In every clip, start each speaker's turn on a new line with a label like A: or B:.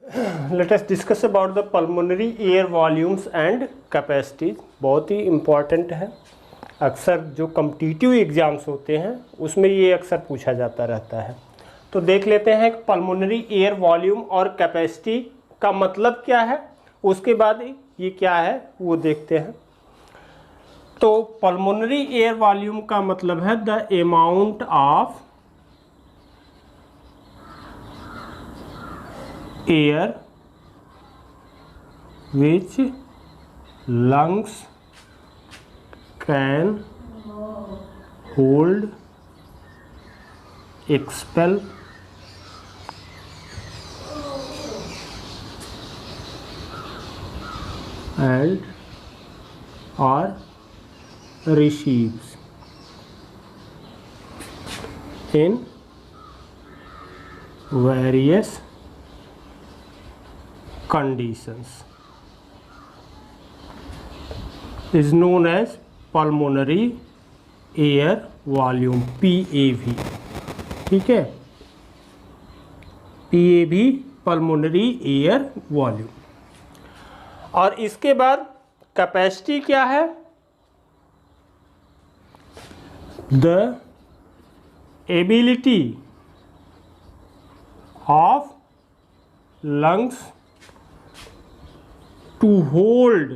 A: Let us discuss about the pulmonary air volumes and capacities. बहुत ही important है, अक्सर जो कॉम्पिटिटिव एग्जाम्स होते हैं उसमें ये अक्सर पूछा जाता रहता है। तो देख लेते हैं पल्मोनरी एयर वॉल्यूम और कैपेसिटी का मतलब क्या है, उसके बाद ये क्या है वो देखते हैं। तो पल्मोनरी एयर वॉल्यूम का मतलब है the amount of air which lungs can hold, expel and or receives in various conditions is known as pulmonary air volume, PAV। ठीक है, PAV pulmonary air volume। और इसके बाद कैपेसिटी क्या है, the ability of lungs to hold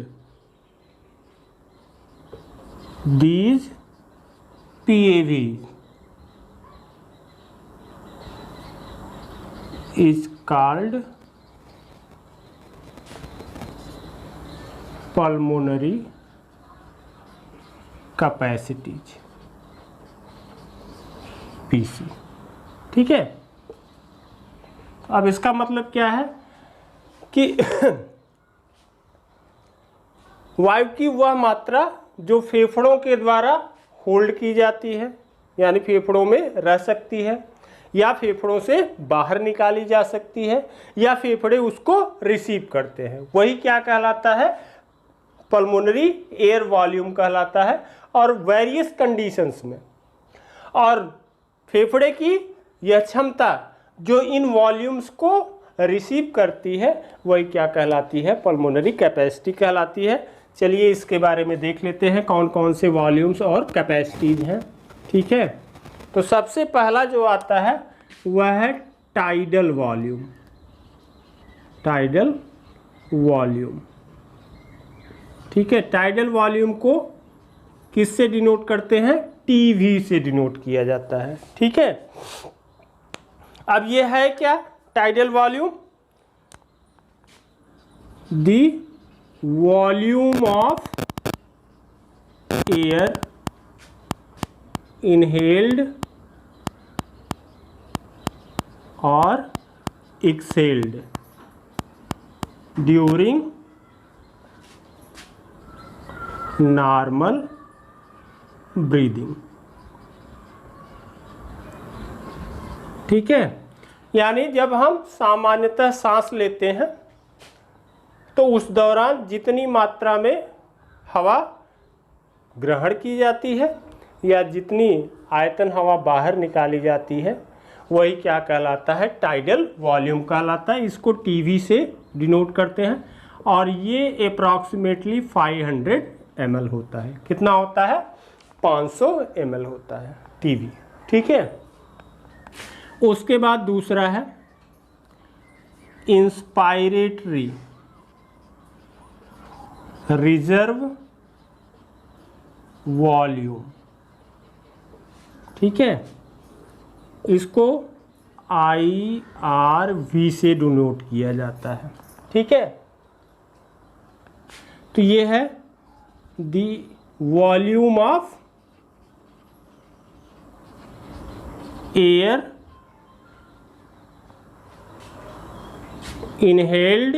A: these PAV is called pulmonary capacities, PC। ठीक है, अब इसका मतलब क्या है कि वायु की वह मात्रा जो फेफड़ों के द्वारा होल्ड की जाती है, यानी फेफड़ों में रह सकती है या फेफड़ों से बाहर निकाली जा सकती है या फेफड़े उसको रिसीव करते हैं, वही क्या कहलाता है, पल्मोनरी एयर वॉल्यूम कहलाता है। और वेरियस कंडीशंस में, और फेफड़े की यह क्षमता जो इन वॉल्यूम्स को रिसीव करती है वही क्या कहलाती है, पल्मोनरी कैपेसिटी कहलाती है। चलिए इसके बारे में देख लेते हैं कौन कौन से वॉल्यूम्स और कैपेसिटीज हैं। ठीक है, तो सबसे पहला जो आता है वह है टाइडल वॉल्यूम। टाइडल वॉल्यूम, ठीक है, टाइडल वॉल्यूम को किससे डिनोट करते हैं, टीवी से डिनोट किया जाता है। ठीक है, अब ये है क्या tidal volume, the volume of air inhaled और एक्सहेल्ड ड्यूरिंग नॉर्मल ब्रीदिंग। ठीक है, यानी जब हम सामान्यतः सांस लेते हैं तो उस दौरान जितनी मात्रा में हवा ग्रहण की जाती है या जितनी आयतन हवा बाहर निकाली जाती है वही क्या कहलाता है, टाइडल वॉल्यूम कहलाता है। इसको टीवी से डिनोट करते हैं और ये अप्रॉक्सीमेटली 500 ml होता है। कितना होता है, 500 ml होता है टीवी। ठीक है, उसके बाद दूसरा है इंस्पायरेटरी रिजर्व वॉल्यूम। ठीक है, इसको IRV से डिनोट किया जाता है। ठीक है, तो ये है the volume of air inhaled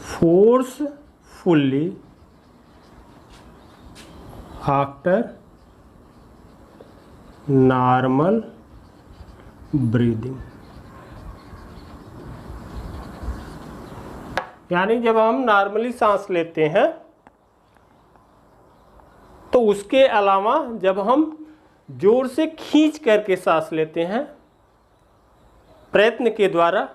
A: forcefully after normal breathing। यानी जब हम नॉर्मली सांस लेते हैं तो उसके अलावा जब हम जोर से खींच करके सांस लेते हैं प्रयत्न के द्वारा,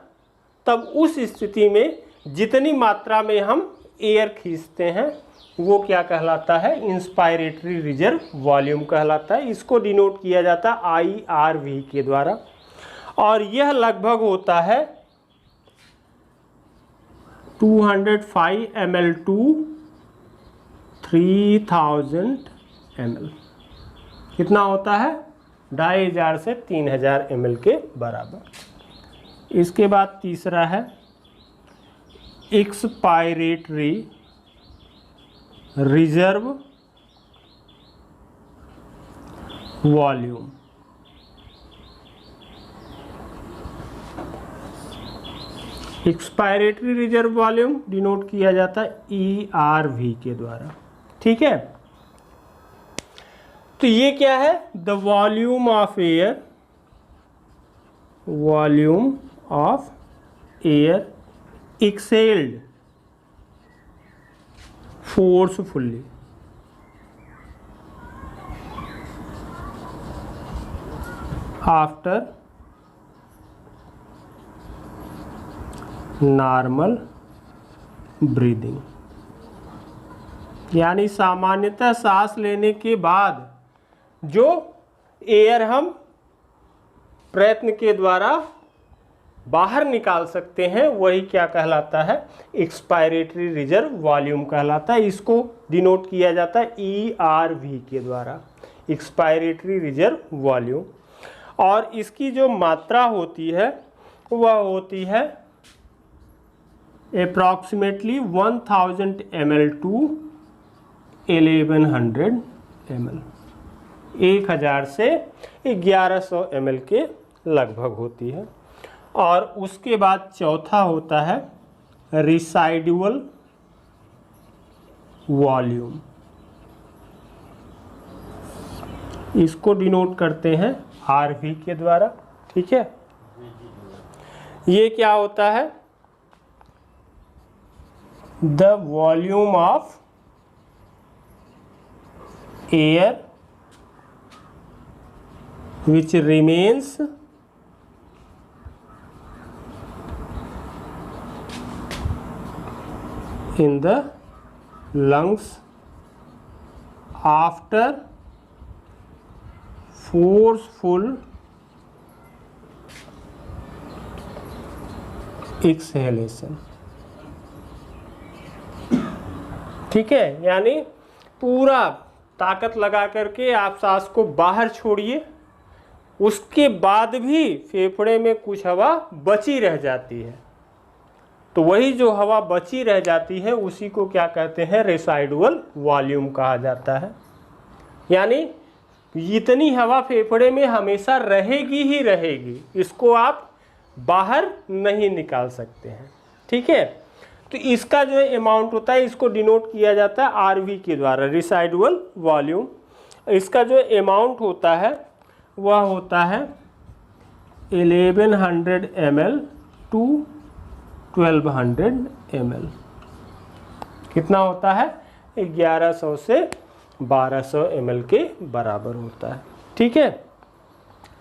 A: तब उस स्थिति में जितनी मात्रा में हम एयर खींचते हैं वो क्या कहलाता है, इंस्पायरेटरी रिजर्व वॉल्यूम कहलाता है। इसको डिनोट किया जाता है IRV के द्वारा, और यह लगभग होता है 205 ml टू 3000 ml। कितना होता है, 2500 से 3000 ml के बराबर। इसके बाद तीसरा है expiratory reserve volume. Expiratory reserve volume denote किया जाता है ERV के द्वारा। ठीक है, तो ये क्या है, the volume of air, volume of air excelled forcefully after normal breathing। यानी सामान्यतः सांस लेने के बाद जो एयर हम प्रयत्न के द्वारा बाहर निकाल सकते हैं वही क्या कहलाता है, एक्सपायरेटरी रिजर्व वॉल्यूम कहलाता है। इसको डिनोट किया जाता है ERV के द्वारा, एक्सपायरेटरी रिजर्व वॉल्यूम। और इसकी जो मात्रा होती है वह होती है अप्रॉक्सीमेटली 1000 ml टू 1100 ml, 1000 से 1100 ml के लगभग होती है। और उसके बाद चौथा होता है रिसाइडुअल वॉल्यूम। इसको डिनोट करते हैं RV के द्वारा। ठीक है, ये क्या होता है, the volume of air which remains in the lungs after forceful exhalation। ठीक है, यानी पूरा ताकत लगा करके आप सांस को बाहर छोड़िए, उसके बाद भी फेफड़े में कुछ हवा बची रह जाती है, तो वही जो हवा बची रह जाती है उसी को क्या कहते हैं, रेसाइडुअल वॉल्यूम कहा जाता है। यानी इतनी हवा फेफड़े में हमेशा रहेगी ही रहेगी, इसको आप बाहर नहीं निकाल सकते हैं। ठीक है, तो इसका जो अमाउंट होता है इसको डिनोट किया जाता है RV के द्वारा, रेसाइडुअल वॉल्यूम। इसका जो अमाउंट होता है वह होता है 1100 ml टू 1200 ml। कितना होता है, 1100 से 1200 ml के बराबर होता है। ठीक है,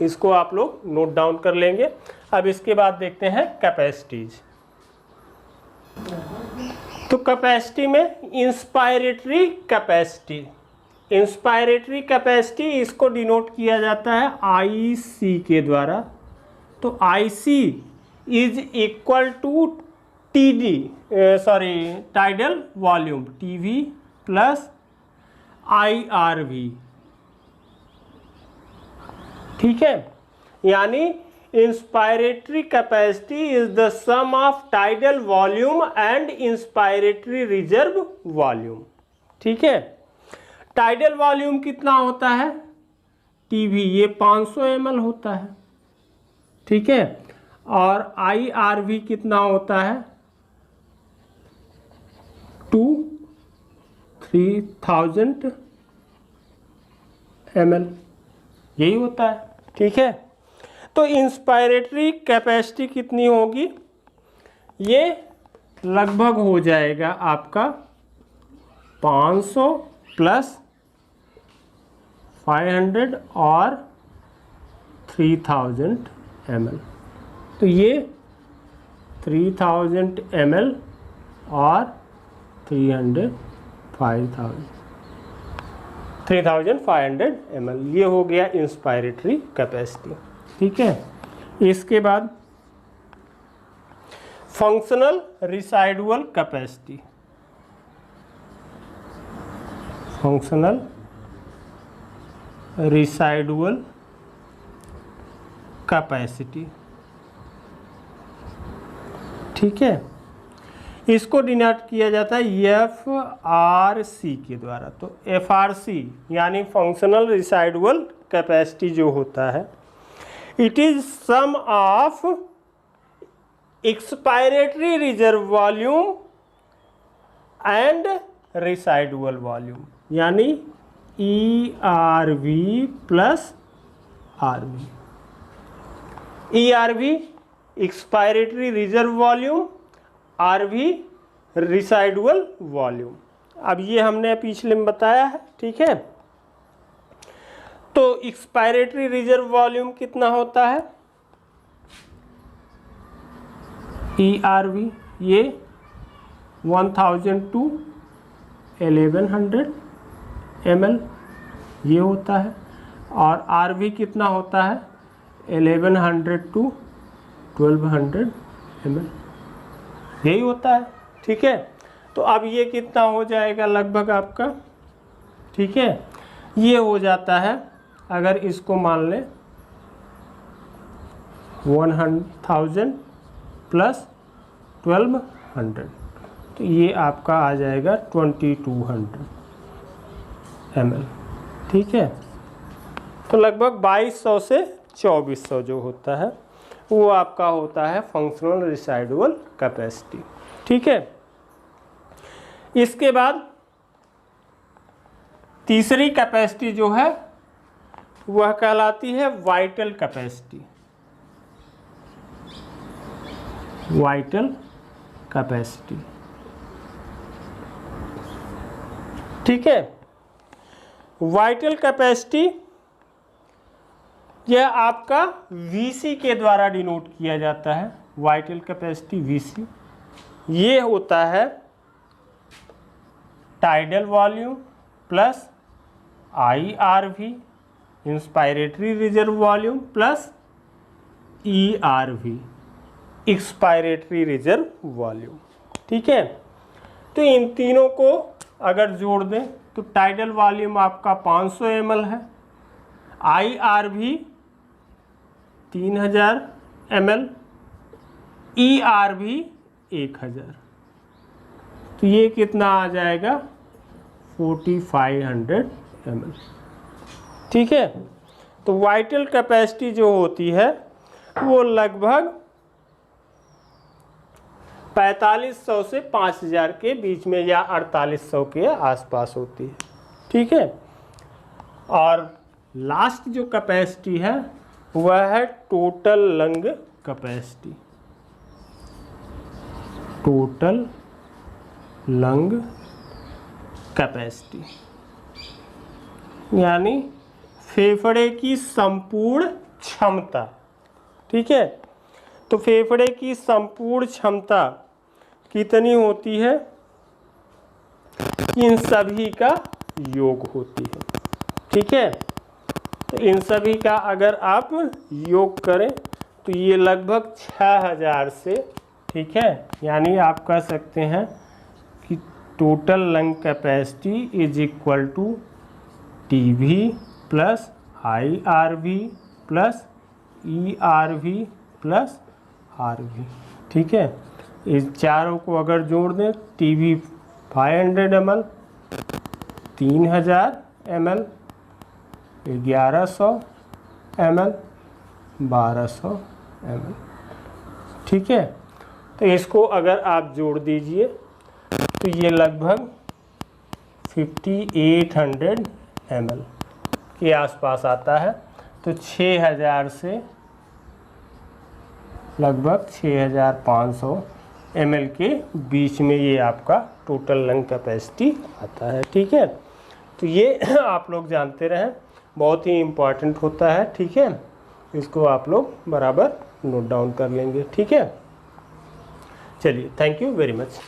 A: इसको आप लोग नोट डाउन कर लेंगे। अब इसके बाद देखते हैं कैपेसिटीज। तो कैपेसिटी में इंस्पायरेटरी कैपेसिटी, इंस्पायरेटरी कैपेसिटी इसको डिनोट किया जाता है IC के द्वारा। तो IC is equal to tidal volume TV plus IRV। ठीक है, यानी inspiratory capacity is the sum of tidal volume and inspiratory reserve volume. ठीक है, टाइडल वॉल्यूम कितना होता है TV, ये 500 ml होता है। ठीक है, और IRV कितना होता है 3000 ml, यही होता है। ठीक है, तो इंस्पायरेटरी कैपेसिटी कितनी होगी, ये लगभग हो जाएगा आपका 500 प्लस 500 और 3000 ml। तो ये 3000 ml और 3500 ml, ये हो गया इंस्पायरेटरी कैपेसिटी। ठीक है, इसके बाद फंक्शनल रिसाइडुअल कैपेसिटी। फंक्शनल रिसाइडुअल कैपेसिटी, ठीक है, इसको डिनोट किया जाता है FRC के द्वारा। तो FRC यानी फंक्शनल रिसाइडुअल कैपेसिटी जो होता है, it is sum of expiratory reserve volume and residual volume, यानी ERV plus RV। ERV expiratory reserve volume, RV residual volume. अब ये हमने पिछले में बताया है, ठीक है। तो एक्सपायरेटरी रिजर्व वॉल्यूम कितना होता है, ERV, ये 1000 to 1100 ml ये होता है, और RV कितना होता है 1100 to 1200 ml, यही होता है। ठीक है, तो अब ये कितना हो जाएगा लगभग आपका, ठीक है, ये हो जाता है, अगर इसको मान लें 1000 प्लस 1200, तो ये आपका आ जाएगा 2200 ml। ठीक है, तो लगभग 2200 से 2400 जो होता है वो आपका होता है फंक्शनल रिसाइडुअल कैपेसिटी। ठीक है, इसके बाद तीसरी कैपेसिटी जो है वह कहलाती है वाइटल कैपेसिटी। वाइटल कैपेसिटी, ठीक है, वाइटल कैपेसिटी यह आपका VC के द्वारा डिनोट किया जाता है। वाइटल कैपेसिटी VC, ये होता है tidal volume plus IRV inspiratory reserve volume plus ERV expiratory reserve volume. ठीक है, तो इन तीनों को अगर जोड़ दें तो टाइडल वॉल्यूम आपका 500 ml है, IRV 3000 ml, ERV 1000, तो ये कितना आ जाएगा 4500 ml। ठीक है, तो वाइटल कैपेसिटी जो होती है वो लगभग 4500 से 5000 के बीच में या 4800 के आसपास होती है। ठीक है, और लास्ट जो कैपेसिटी है वह है total lung capacity. Total lung capacity यानी फेफड़े की संपूर्ण क्षमता। ठीक है, तो फेफड़े की संपूर्ण क्षमता कितनी होती है, इन सभी का योग होती है। ठीक है, तो इन सभी का अगर आप योग करें तो ये लगभग 6000 से, ठीक है, यानी आप कह सकते हैं कि total lung capacity is equal to TV plus IRV plus ERV plus RV। ठीक है, इस चारों को अगर जोड़ दें, TV 500 ml, 3000 ml, 1100 ml, 1200 ml। ठीक है, तो इसको अगर आप जोड़ दीजिए तो ये लगभग 5800 ml के आसपास आता है। तो 6000 से लगभग 6500 ml के बीच में ये आपका टोटल लंग कैपेसिटी आता है। ठीक है, तो ये आप लोग जानते रहें, बहुत ही इम्पोर्टेंट होता है। ठीक है, इसको आप लोग बराबर नोट डाउन कर लेंगे। ठीक है, चलिए, थैंक यू वेरी मच।